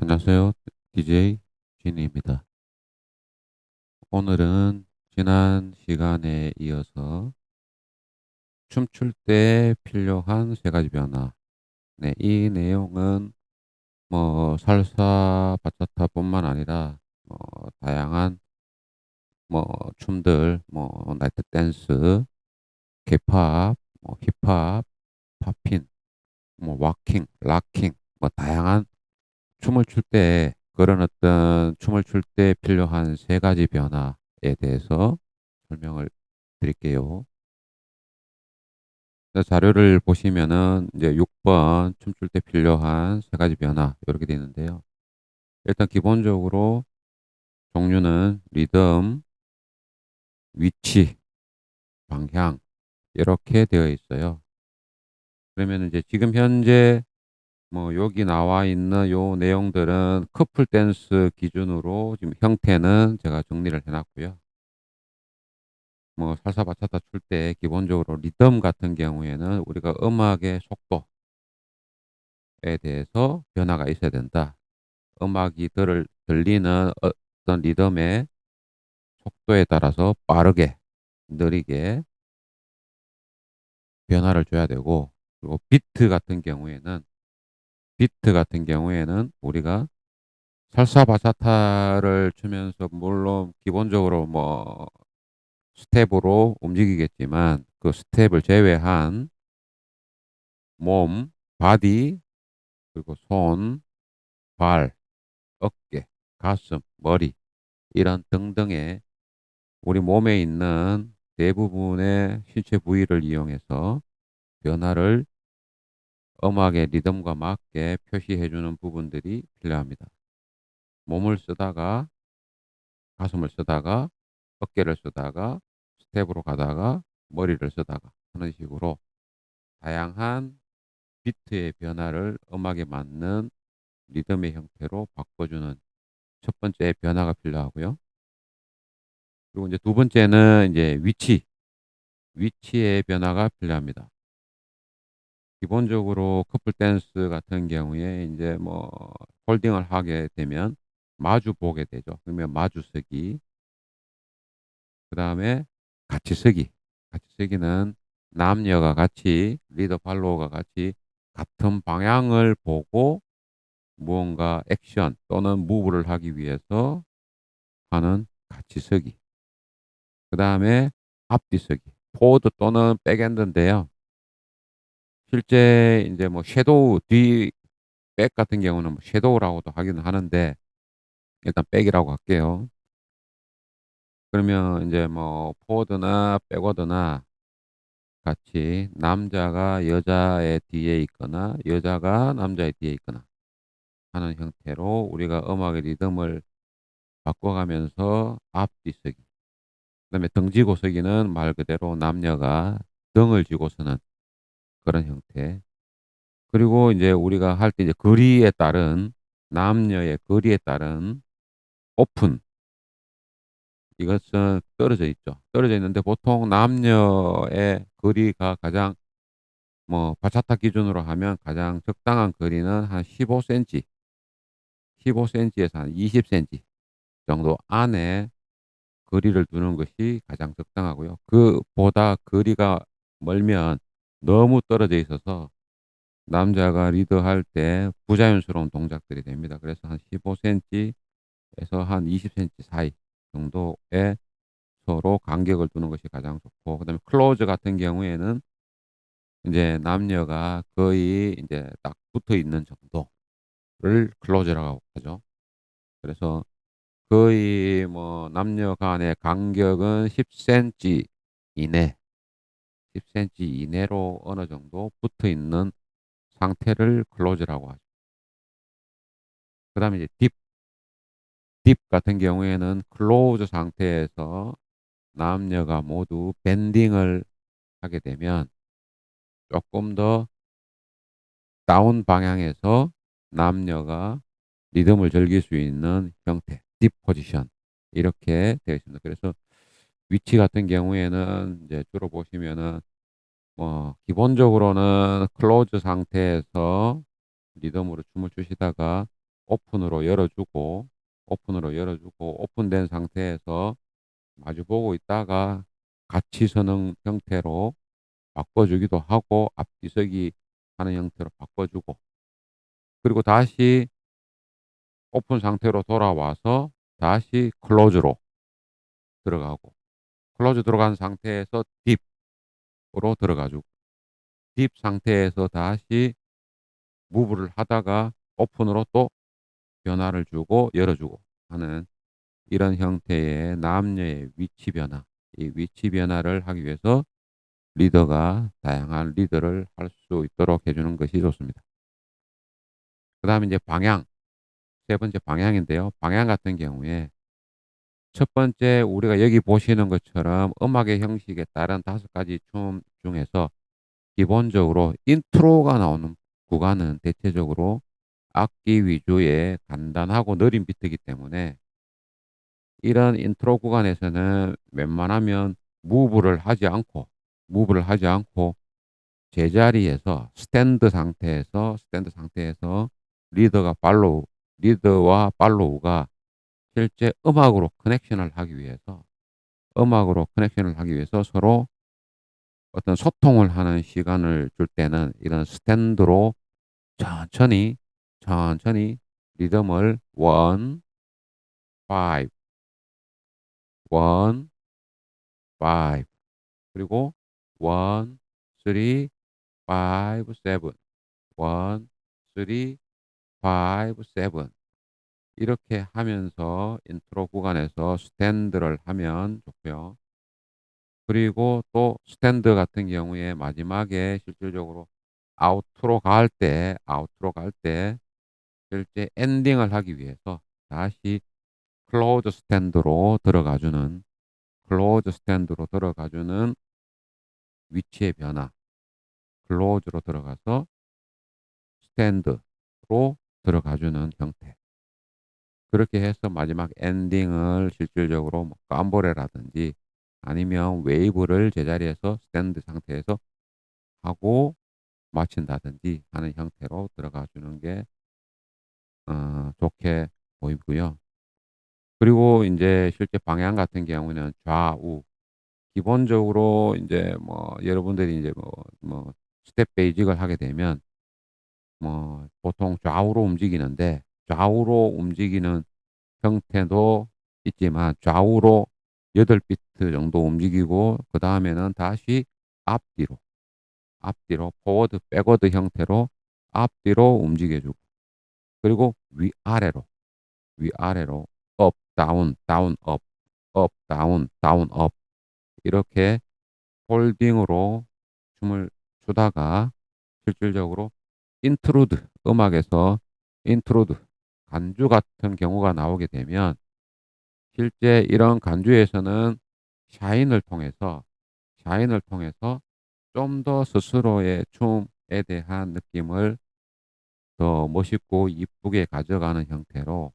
안녕하세요. DJ 진입니다. 오늘은 지난 시간에 이어서 춤출 때 필요한 세 가지 변화. 네, 이 내용은 뭐 살사, 바차타뿐만 아니라 뭐 다양한 뭐 춤들, 뭐 나이트 댄스, 케이팝, 뭐 힙합, 팝핀, 뭐 왁킹, 락킹, 뭐 다양한 춤을 출 때 그런 어떤 춤을 출 때 필요한 세 가지 변화에 대해서 설명을 드릴게요. 자료를 보시면은 이제 6번 춤출 때 필요한 세 가지 변화 이렇게 되어 있는데요. 일단 기본적으로 종류는 리듬, 위치, 방향 이렇게 되어 있어요. 그러면 이제 지금 현재 뭐 여기 나와 있는 요 내용들은 커플 댄스 기준으로 지금 형태는 제가 정리를 해놨고요. 뭐 살사 바차타 출 때 기본적으로 리듬 같은 경우에는 우리가 음악의 속도에 대해서 변화가 있어야 된다. 음악이 들리는 어떤 리듬의 속도에 따라서 빠르게, 느리게 변화를 줘야 되고, 그리고 비트 같은 경우에는 우리가 살사 바차타를 추면서 물론 기본적으로 뭐 스텝으로 움직이겠지만 그 스텝을 제외한 몸, 바디, 그리고 손, 발, 어깨, 가슴, 머리 이런 등등의 우리 몸에 있는 대부분의 신체 부위를 이용해서 변화를 음악의 리듬과 맞게 표시해 주는 부분들이 필요합니다. 몸을 쓰다가 가슴을 쓰다가 어깨를 쓰다가 스텝으로 가다가 머리를 쓰다가 하는 식으로 다양한 비트의 변화를 음악에 맞는 리듬의 형태로 바꿔주는 첫 번째 변화가 필요하고요. 그리고 이제 두 번째는 이제 위치의 변화가 필요합니다. 기본적으로 커플 댄스 같은 경우에 이제 뭐 홀딩을 하게 되면 마주 보게 되죠. 그러면 마주 서기. 그다음에 같이 서기. 같이 서기는 남녀가 같이 리더 팔로워가 같이 같은 방향을 보고 무언가 액션 또는 무브를 하기 위해서 하는 같이 서기. 그다음에 앞뒤 서기. 포워드 또는 백핸드인데요. 실제 이제 뭐 섀도우 백 같은 경우는 뭐 섀도우라고도 하기는 하는데 일단 백이라고 할게요. 그러면 이제 뭐 포워드나 백워드나 같이 남자가 여자의 뒤에 있거나 여자가 남자의 뒤에 있거나 하는 형태로 우리가 음악의 리듬을 바꿔가면서 앞뒤 서기. 그다음에 등 지고 서기는 말 그대로 남녀가 등을 쥐고 서는 그런 형태. 그리고 이제 우리가 할 때 이제 거리에 따른 남녀의 거리에 따른 오픈 이것은 떨어져 있죠. 떨어져 있는데 보통 남녀의 거리가 가장 뭐 바차타 기준으로 하면 가장 적당한 거리는 한 15cm, 15cm에서 한 20cm 정도 안에 거리를 두는 것이 가장 적당하고요. 그보다 거리가 멀면 너무 떨어져 있어서 남자가 리드할 때 부자연스러운 동작들이 됩니다. 그래서 한 15cm에서 한 20cm 사이 정도의 서로 간격을 두는 것이 가장 좋고, 그다음에 클로즈 같은 경우에는 이제 남녀가 거의 이제 딱 붙어 있는 정도를 클로즈라고 하죠. 그래서 거의 뭐 남녀 간의 간격은 10cm 이내, 10cm 이내로 어느 정도 붙어 있는 상태를 클로즈라고 하죠. 그다음에 이제 딥 같은 경우에는 클로즈 상태에서 남녀가 모두 밴딩을 하게 되면 조금 더 다운 방향에서 남녀가 리듬을 즐길 수 있는 형태, 딥 포지션 이렇게 되어 있습니다. 그래서 위치 같은 경우에는 이제 주로 보시면은 뭐 기본적으로는 클로즈 상태에서 리듬으로 춤을 추시다가 오픈으로 열어 주고 오픈된 상태에서 마주 보고 있다가 같이 서는 형태로 바꿔 주기도 하고 앞뒤서기 하는 형태로 바꿔 주고, 그리고 다시 오픈 상태로 돌아와서 다시 클로즈로 들어가고, 클로즈 들어간 상태에서 딥으로 들어가 주고, 딥 상태에서 다시 무브를 하다가 오픈으로 또 변화를 주고 열어 주고 하는 이런 형태의 남녀의 위치 변화, 이 위치 변화를 하기 위해서 리더가 다양한 리더를 할 수 있도록 해 주는 것이 좋습니다. 그다음에 이제 방향, 세 번째 방향인데요. 방향 같은 경우에 첫 번째 우리가 여기 보시는 것처럼 음악의 형식에 따른 5가지 춤 중에서 기본적으로 인트로가 나오는 구간은 대체적으로 악기 위주의 간단하고 느린 비트이기 때문에 이런 인트로 구간에서는 웬만하면 무브를 하지 않고 제자리에서 스탠드 상태에서 리더와 팔로우가 실제 음악으로 커넥션을 하기 위해서 서로 어떤 소통을 하는 시간을 줄 때는 이런 스탠드로 천천히, 천천히 리듬을 1, 5, 1, 5, 그리고 1, 3, 5, 7, 1, 3, 5, 7 이렇게 하면서 인트로 구간에서 스탠드를 하면 좋고요. 그리고 또 스탠드 같은 경우에 마지막에 실질적으로 아웃트로 갈 때 실제 엔딩을 하기 위해서 다시 클로즈 스탠드로 들어가 주는 위치의 변화, 클로즈로 들어가서 스탠드로 들어가 주는 형태. 그렇게 해서 마지막 엔딩을 실질적으로 뭐 깜보레라든지 아니면 웨이브를 제자리에서 스탠드 상태에서 하고 마친다든지 하는 형태로 들어가 주는 게 좋게 보이고요. 그리고 인제 실제 방향 같은 경우는 좌우 기본적으로 인제 뭐 여러분들이 인제 뭐 스텝 베이직을 하게 되면 뭐 보통 좌우로 움직이는데, 좌우로 움직이는 형태도 있지만 좌우로 8 비트 정도 움직이고 그다음에는 다시 앞뒤로, 포워드, 백워드 형태로 앞뒤로 움직여 주고, 그리고 위아래로 업, 다운, 다운, 업, 다운, 다운, 업 이렇게 홀딩으로 춤을 추다가 실질적으로 음악에서 인트루드, 간주 같은 경우가 나오게 되면 실제 이런 간주에서는 샤인을 통해서 좀 더 스스로의 춤에 대한 느낌을 더 멋있고 이쁘게 가져가는 형태로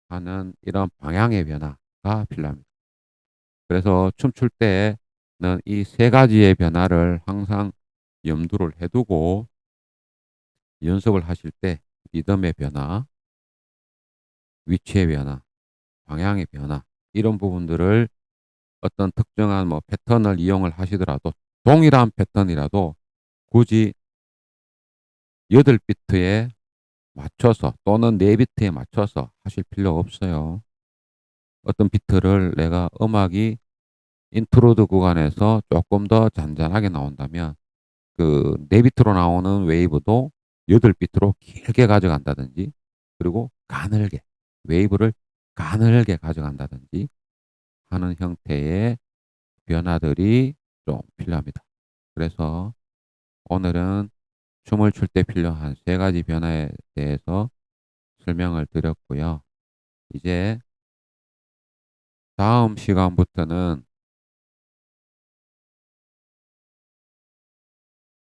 하는 이런 방향의 변화가 필요합니다. 그래서 춤출 때는 이 세 가지의 변화를 항상 염두를 해 두고 연습을 하실 때 리듬의 변화, 위치의 변화, 방향의 변화 이런 부분들을 어떤 특정한 뭐 패턴을 이용을 하시더라도 동일한 패턴이라도 굳이 8 비트에 맞춰서 또는 4 비트에 맞춰서 하실 필요가 없어요. 어떤 비트를 내가 음악이 인트로드 구간에서 조금 더 잔잔하게 나온다면 그 4 비트로 나오는 웨이브도 8 비트로 길게 가져간다든지, 그리고 웨이브를 가늘게 가져간다든지 하는 형태의 변화들이 좀 필요합니다. 그래서 오늘은 춤을 출 때 필요한 3 가지 변화에 대해서 설명을 드렸고요. 이제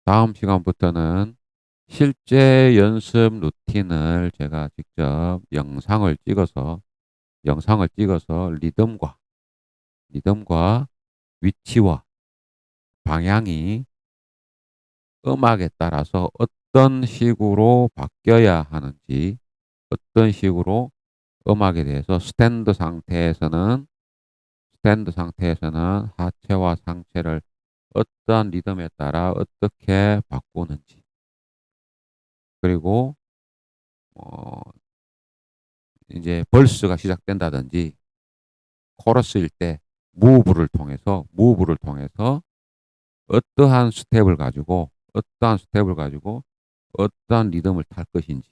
다음 시간부터는 실제 연습 루틴을 제가 직접 영상을 찍어서 리듬과 위치와 방향이 음악에 따라서 어떤 식으로 바뀌어야 하는지 어떤 식으로 음악에 대해서 스탠드 상태에서는 하체와 상체를 어떠한 리듬에 따라 어떻게 바꾸는지, 그리고 어 인제 벌스가 시작된다든지 코러스일 때 무브를 통해서 어떠한 스텝을 가지고 어떠한 리듬을 탈 것인지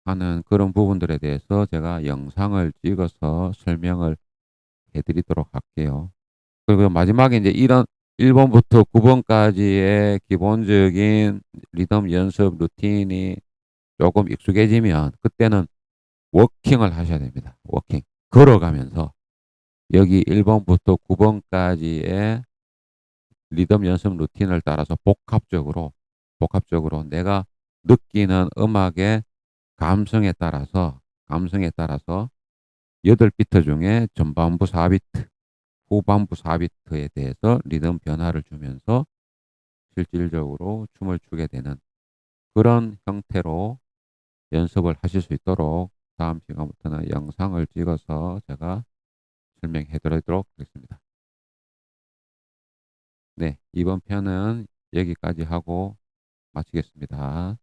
하는 그런 부분들에 대해서 제가 영상을 찍어서 설명을 해 드리도록 할게요. 그리고 마지막에 인제 이런 1 번부터 9 번까지의 기본적인 리듬 연습 루틴이 쪼금 익숙해지면 그때는 워킹을 하셔야 됩니다. 워킹. 걸어가면서 여기 1 번부터 9 번까지의 리듬 연습 루틴을 따라서 복합적으로 내가 느끼는 음악의 감성에 따라서 8 비트 중에 전반부 4 비트, 후반부 4 비트에 대해서 리듬 변화를 주면서 실질적으로 춤을 추게 되는 그런 형태로 연습을 하실 수 있도록 다음 시간부터는 영상을 찍어서 제가 설명해 드리도록 하겠습니다. 네. 이번 편은 여기까지 하고 마치겠습니다.